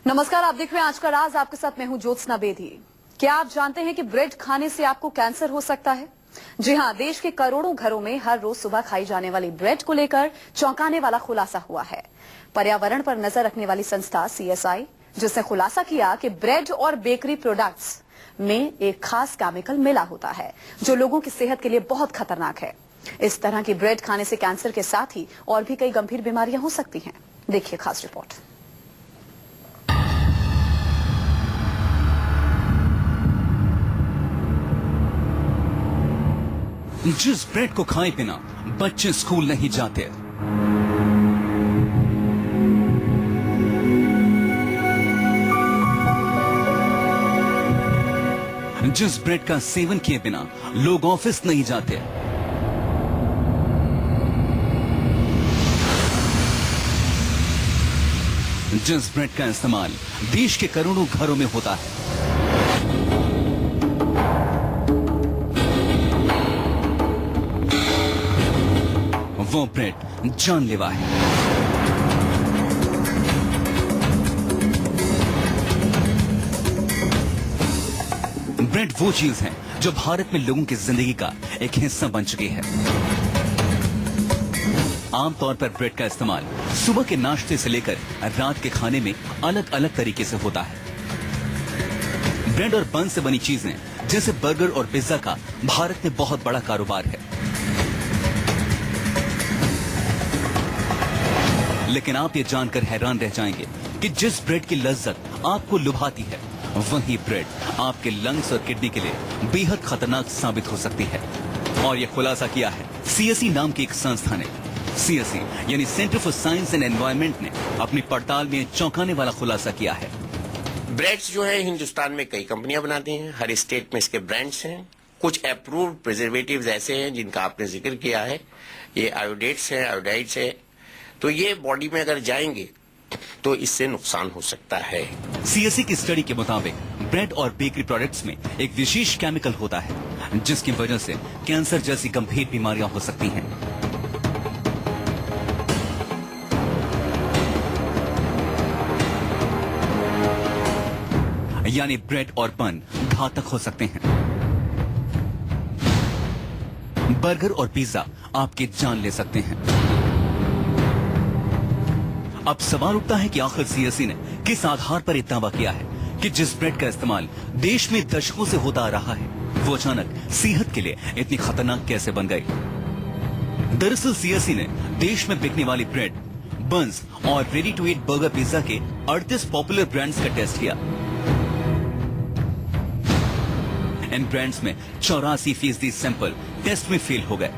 नमस्कार, आप देख रहे हैं आज का राज। आपके साथ मैं हूं ज्योत्सना बेदी। क्या आप जानते हैं कि ब्रेड खाने से आपको कैंसर हो सकता है? जी हां, देश के करोड़ों घरों में हर रोज सुबह खाई जाने वाली ब्रेड को लेकर चौंकाने वाला खुलासा हुआ है। पर्यावरण पर नजर रखने वाली संस्था CSI, जिसने खुलासा किया कि ब्रेड और बेकरी प्रोडक्ट्स में एक खास केमिकल मिला होता है जो लोगों की सेहत के लिए बहुत खतरनाक है। इस तरह की ब्रेड खाने से कैंसर के साथ ही और भी कई गंभीर बीमारियां हो सकती हैं। देखिए खास रिपोर्ट। जिस ब्रेड को खाए बिना बच्चे स्कूल नहीं जाते, जिस ब्रेड का सेवन किए बिना लोग ऑफिस नहीं जाते, जिस ब्रेड का इस्तेमाल देश के करोड़ों घरों में होता है, वो ब्रेड जानलेवा है। ब्रेड वो चीज है जो भारत में लोगों की जिंदगी का एक हिस्सा बन चुकी है। आमतौर पर ब्रेड का इस्तेमाल सुबह के नाश्ते से लेकर रात के खाने में अलग अलग तरीके से होता है। ब्रेड और बन से बनी चीजें जैसे बर्गर और पिज्जा का भारत में बहुत बड़ा कारोबार है। लेकिन आप ये जानकर हैरान रह जाएंगे कि जिस ब्रेड की लज्जत आपको लुभाती है, वही ब्रेड आपके लंग्स और किडनी के लिए बेहद खतरनाक साबित हो सकती है। और ये खुलासा किया है CSE नाम की एक संस्था ने। CSE यानी centre for science and environment ने अपनी पड़ताल में चौंकाने वाला खुलासा किया है। ब्रेड्स जो है हिंदुस्तान में कई कंपनियां बनाती हैं, हर स्टेट में इसके ब्रांड्स हैं। कुछ अप्रूव्ड प्रिजर्वेटिव्स ऐसे हैं जिनका आपने जिक्र किया है, ये आयोडेट्स हैं, आयोडाइड्स है, तो ये बॉडी में अगर जाएंगे तो इससे नुकसान हो सकता है। CSE की स्टडी के मुताबिक ब्रेड और बेकरी प्रोडक्ट्स में एक विशेष केमिकल होता है जिसकी वजह से कैंसर जैसी गंभीर बीमारियां हो सकती हैं। यानी ब्रेड और बन घातक हो सकते हैं। बर्गर और पिज्जा आपकी जान ले सकते हैं। अब सवाल उठता है कि आखिर CSE ने किस आधार पर दावा किया है कि जिस ब्रेड का इस्तेमाल देश में दशकों से होता आ रहा है, वो अचानक सेहत के लिए इतनी खतरनाक कैसे बन गई। दरअसल CSE ने देश में बिकने वाली ब्रेड, बन्स और ready to eat burger pizza के 38 पॉपुलर ब्रांड्स का टेस्ट किया। इन ब्रांड्स में 84% सैंपल टेस्ट में फेल हो गए।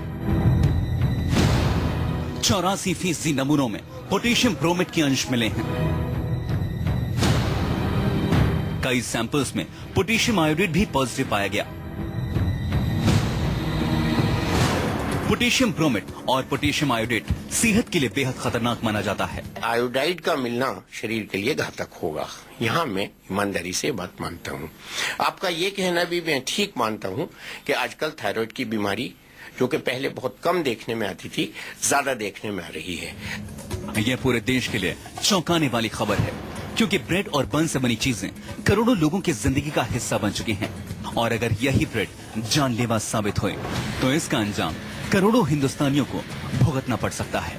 84% नमूनों में पोटेशियम ब्रोमेट के अंश मिले हैं। कई सैंपल्स में पोटेशियम आयोडाइड भी पॉजिटिव पाया गया। पोटेशियम ब्रोमेट और पोटेशियम आयोडाइड सेहत के लिए बेहद खतरनाक माना जाता है। आयोडाइड का मिलना शरीर के लिए घातक होगा, यहाँ मैं ईमानदारी से बात मानता हूँ। आपका ये कहना भी मैं ठीक मानता हूँ कि आजकल थायराइड की बीमारी, जो कि पहले बहुत कम देखने में आती थी, ज्यादा देखने में आ रही है। यह पूरे देश के लिए चौंकाने वाली खबर है, क्योंकि ब्रेड और बन से बनी चीजें करोड़ों लोगों की जिंदगी का हिस्सा बन चुकी हैं। और अगर यही ब्रेड जानलेवा साबित हुए तो इसका अंजाम करोड़ों हिंदुस्तानियों को भुगतना पड़ सकता है।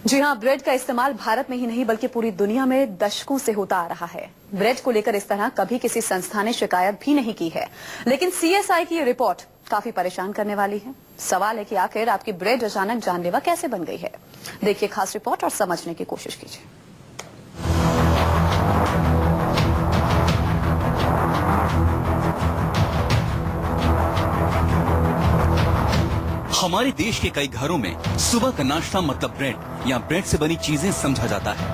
जी हां, ब्रेड का इस्तेमाल भारत में ही नहीं बल्कि पूरी दुनिया में दशकों से होता आ रहा है। ब्रेड को लेकर इस तरह कभी किसी संस्था ने शिकायत भी नहीं की है, लेकिन CSI की ये रिपोर्ट काफी परेशान करने वाली है। सवाल है कि आखिर आपकी ब्रेड अचानक जानलेवा कैसे बन गई है। देखिए खास रिपोर्ट और समझने की कोशिश कीजिए। हमारे देश के कई घरों में सुबह का नाश्ता मतलब ब्रेड या ब्रेड से बनी चीजें समझा जाता है।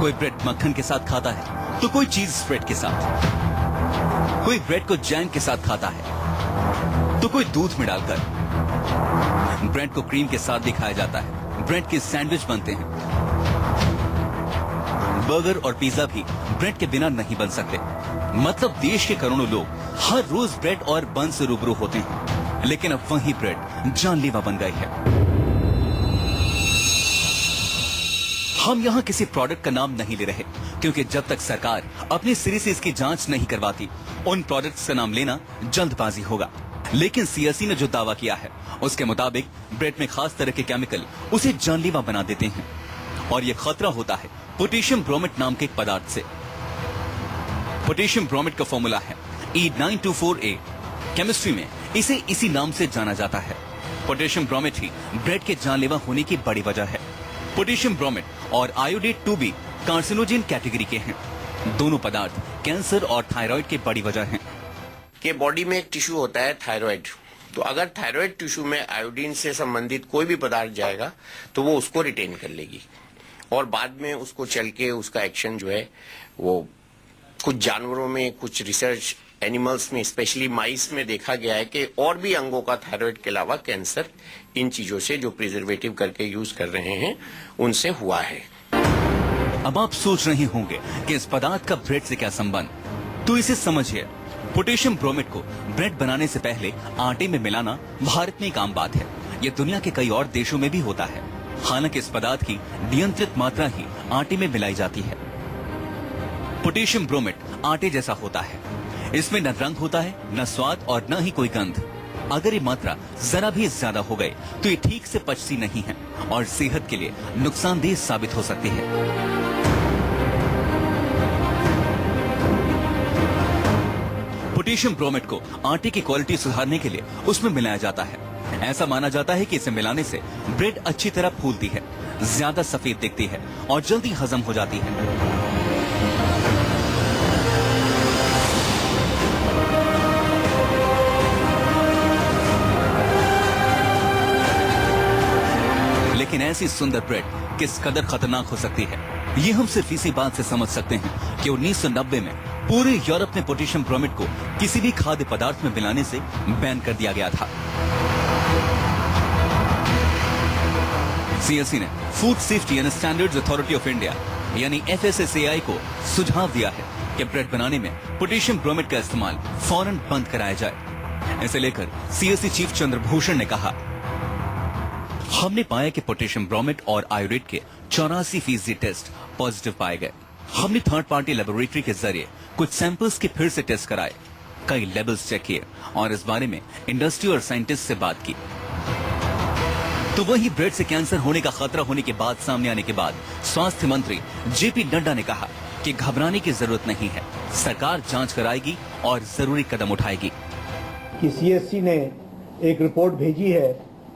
कोई ब्रेड मक्खन के साथ खाता है तो कोई चीज स्प्रेड के साथ, कोई ब्रेड को जैम के साथ खाता है तो कोई दूध में डालकर। ब्रेड को क्रीम के साथ दिखाया जाता है। ब्रेड के सैंडविच बनते हैं। बर्गर और पिज्जा भी ब्रेड के बिना नहीं बन सकते। मतलब देश के करोड़ों लोग हर रोज ब्रेड और बन से रूबरू होते हैं, लेकिन अब वही ब्रेड जानलेवा बन गई है। हम यहाँ किसी प्रोडक्ट का नाम नहीं ले रहे, क्योंकि जब तक सरकार अपने सिरे से इसकी जांच नहीं करवाती, उन प्रोडक्ट्स का नाम लेना जल्दबाजी होगा। लेकिन सीएससी ने जो दावा किया है, उसके मुताबिक ब्रेड में खास तरह के केमिकल उसे जानलेवा बना देते हैं, और ये खतरा होता है पोटेशियम ब्रोमेट नाम के एक पदार्थ से। पोटेशियम ब्रोमेट का फॉर्मूला है E924A। केमिस्ट्री में इसे इसी नाम से जाना जाता है। पोटेशियम ब्रोमेट ही ब्रेड के जानलेवा होने की बड़ी वजह है। पोटेशियम ब्रोमेट और आयोडेट 2 भी कार्सिनोजेन कैटेगरी के हैं। दोनों पदार्थ कैंसर और थायराइड की बड़ी वजह हैं। कि बॉडी में एक टिश्यू होता है थायराइड, तो अगर थायराइड टिश्यू में आयोडीन से संबंधित कोई भी पदार्थ जाएगा तो वो उसको रिटेन कर लेगी, और बाद में उसको चल के उसका एक्शन जो है वो कुछ जानवरों में, कुछ रिसर्च एनिमल्स में, स्पेशली माइस में देखा गया है कि और भी अंगों का थायराइड के अलावा कैंसर इन चीजों से जो प्रिजर्वेटिव करके यूज कर रहे हैं उनसे हुआ है। अब आप सोच रहे होंगे कि इस पदार्थ का ब्रेड से क्या संबंध, तो इसे समझिए। पोटेशियम ब्रोमेट को ब्रेड बनाने से पहले आटे में मिलाना भारत में एक आम बात है। ये दुनिया के कई और देशों में भी होता है। हालांकि इस पदार्थ की नियंत्रित मात्रा ही आटे में मिलाई जाती है। पोटेशियम ब्रोमेट आटे जैसा होता है। इसमें न रंग होता है, न स्वाद और न ही कोई गंध। अगर ये मात्रा जरा भी ज्यादा हो गई तो ये ठीक से पचती नहीं है और सेहत के लिए नुकसानदेह साबित हो सकती है। पोटेशियम ब्रोमेट को आटे की क्वालिटी सुधारने के लिए उसमें मिलाया जाता है। ऐसा माना जाता है कि इसे मिलाने से ब्रेड अच्छी तरह फूलती है, ज्यादा सफेद दिखती है और जल्दी हजम हो जाती है। लेकिन ऐसी सुंदर ब्रेड किस कदर खतरनाक हो सकती है, ये हम सिर्फ इसी बात से समझ सकते हैं कि 1990 में पूरे यूरोप में पोटेशियम ब्रोमेट को किसी भी खाद्य पदार्थ में मिलाने से बैन कर दिया गया था। सीएससी ने food safety and standards authority of India यानी FSSAI को सुझाव दिया है कि ब्रेड बनाने में पोटेशियम ब्रोमेट का इस्तेमाल फौरन बंद कराया जाए। इसे लेकर सीएससी चीफ चंद्रभूषण ने कहा, हमने पाया कि पोटेशियम ब्रोमेट और आयोडेट के 84% टेस्ट पॉजिटिव पाए गए। हमने थर्ड पार्टी लेबोरेटरी के जरिए कुछ सैंपल्स के फिर से टेस्ट कराए, कई लेवल्स चेक किए और इस बारे में इंडस्ट्री और साइंटिस्ट से बात की। तो वही ब्रेड से कैंसर होने का खतरा होने की बात सामने आने के बाद स्वास्थ्य मंत्री JP नड्डा ने कहा कि घबराने की जरूरत नहीं है, सरकार जांच कराएगी और जरूरी कदम उठाएगी। कि CSC ने एक रिपोर्ट भेजी है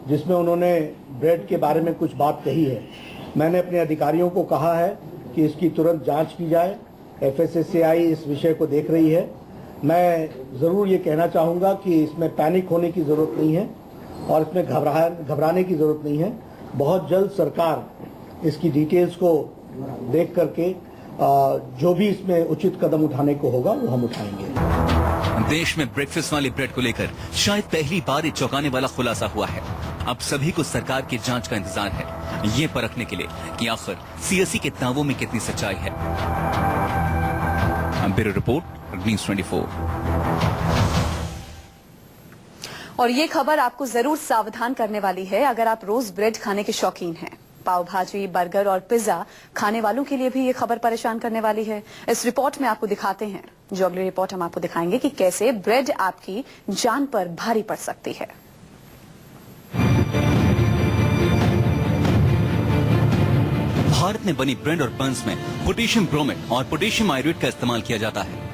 जिसमें उन्होंने ब्रेड के बारे में कुछ बात कही है। मैंने अपने अधिकारियों को कहा है कि इसकी तुरंत जांच की जाए। FSSAI इस विषय को देख रही है। मैं जरूर ये कहना चाहूँगा कि इसमें पैनिक होने की जरूरत नहीं है और इसमें घबराने की जरूरत नहीं है। बहुत जल्द सरकार इसकी डिटेल्स को देख करके जो भी इसमें उचित कदम उठाने को होगा वो हम उठाएंगे। देश में ब्रेकफास्ट वाली ब्रेड को लेकर शायद पहली बार एक चौंकाने वाला खुलासा हुआ है। अब सभी को सरकार की जांच का इंतजार है, ये परखने के लिए कि आखिर सीएससी के दावों में कितनी सच्चाई है। Bureau report, news 24। और ये खबर आपको जरूर सावधान करने वाली है अगर आप रोज ब्रेड खाने के शौकीन हैं। पाव भाजी, बर्गर और पिज्जा खाने वालों के लिए भी ये खबर परेशान करने वाली है। इस रिपोर्ट में आपको दिखाते हैं, जो अगली रिपोर्ट हम आपको दिखाएंगे कि कैसे ब्रेड आपकी जान पर भारी पड़ सकती है। भारत में बनी ब्रेड और बंस में पोटेशियम ब्रोमेट और पोटेशियम आयोडेट का इस्तेमाल किया जाता है,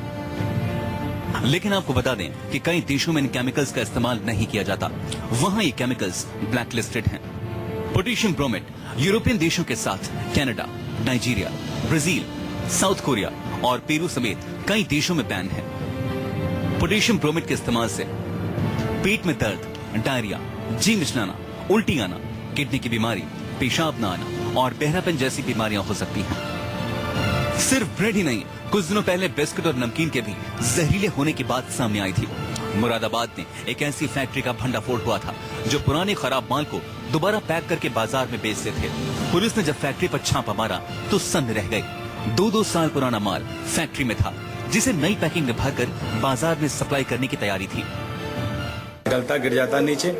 लेकिन आपको बता दें कि कई देशों में इन केमिकल्स का इस्तेमाल नहीं किया जाता। वहां ये केमिकल्स ब्लैक लिस्टेड हैं। पोटेशियम ब्रोमेट यूरोपियन देशों के साथ Canada, Nigeria, Brazil, south Korea और पेरू समेत कई देशों में बैन है। पोटेशियम ब्रोमेट के इस्तेमाल से पेट में दर्द, डायरिया, जी मिचलाना, उल्टी आना, किडनी की बीमारी, पेशाब न आना और बहरापन जैसी बीमारियां हो सकती हैं। सिर्फ ब्रेड ही नहीं, कुछ दिनों पहले बिस्कुट और नमकीन के भी जहरीले होने की बात सामने आई थी। मुरादाबाद में एक ऐसी फैक्ट्री का भंडाफोड़ हुआ था जो पुराने खराब माल को दोबारा पैक करके बाजार में बेचते थे। पुलिस ने जब फैक्ट्री पर छापा मारा तो सन्न रह गई। 2-2 साल पुराना माल फैक्ट्री में था, जिसे नई पैकिंग में भरकर बाजार में सप्लाई करने की तैयारी थी। गलता गिर जाता नीचे,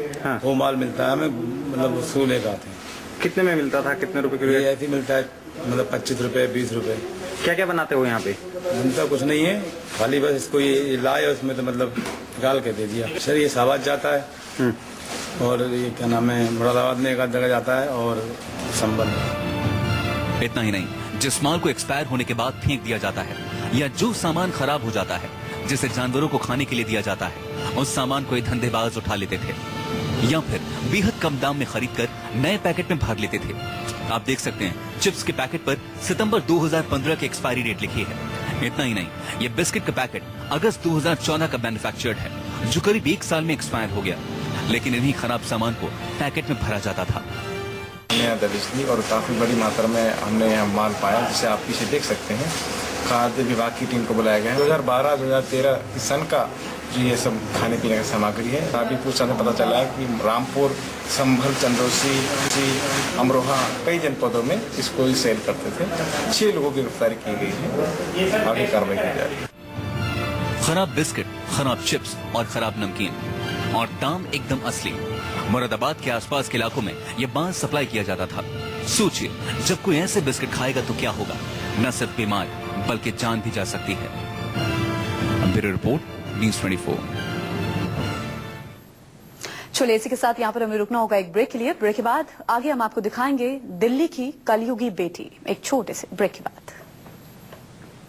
वो माल मिलता है हमें, मतलब उसको लेकर आते हैं। कितने में मिलता था, कितने रुपए किलो? ये ऐसे मिलता है मतलब 25 रुपए 20 रुपए। क्या क्या बनाते हो यहाँ पे? बनता कुछ नहीं है, खाली बस इसको ये लाए उसमें तो मतलब डाल के दे दिया। सर ये साबाद जाता है और ये क्या नाम है मुरादाबाद में एक आध जगह जाता है और संबल। इतना ही नहीं, जिस माल को एक्सपायर होने के बाद फेंक दिया जाता है या जो सामान खराब हो जाता है जिसे जानवरों को खाने के लिए दिया जाता है, उस सामान को ये धंधेबाज उठा लेते थे या फिर बेहद कम दाम में खरीद कर नए पैकेट में भर लेते थे। आप देख सकते हैं चिप्स के पैकेट पर सितंबर 2015 की एक्सपायरी डेट लिखी है। इतना ही नहीं, ये बिस्किट का पैकेट अगस्त 2014 का मैन्युफैक्चर्ड है, जो करीब 1 साल में एक्सपायर हो गया। लेकिन इन्हीं खराब सामान को पैकेट में भरा जाता था। हमने यहाँ दबिश ली और काफ़ी बड़ी मात्रा में हमने यहाँ माल पाया, जिसे आप पीछे देख सकते हैं। खाद्य विभाग की टीम को बुलाया गया है। 2012-2013 की सन का जो ये सब खाने पीने की सामग्री है। अभी पूछताछ में पता चला है कि रामपुर, संभल, चंदौसी, अमरोहा कई जनपदों में इसको ही सेल करते थे। 6 लोगों की गिरफ्तारी की गई है, आगे कार्रवाई की जा रही है। खराब बिस्किट, खराब चिप्स और खराब नमकीन, और दाम एकदम असली। मुरादाबाद के आसपास के इलाकों में ये बांस सप्लाई किया जाता था। सोचिए, जब कोई ऐसे बिस्किट खाएगा तो क्या होगा? न सिर्फ बीमार बल्कि जान भी जा सकती है। Bureau report, news 24। चलिए, इसी के साथ यहाँ पर हमें रुकना होगा एक ब्रेक के लिए। ब्रेक के बाद आगे हम आपको दिखाएंगे दिल्ली की कलयुगी बेटी। एक छोटे से ब्रेक के बाद।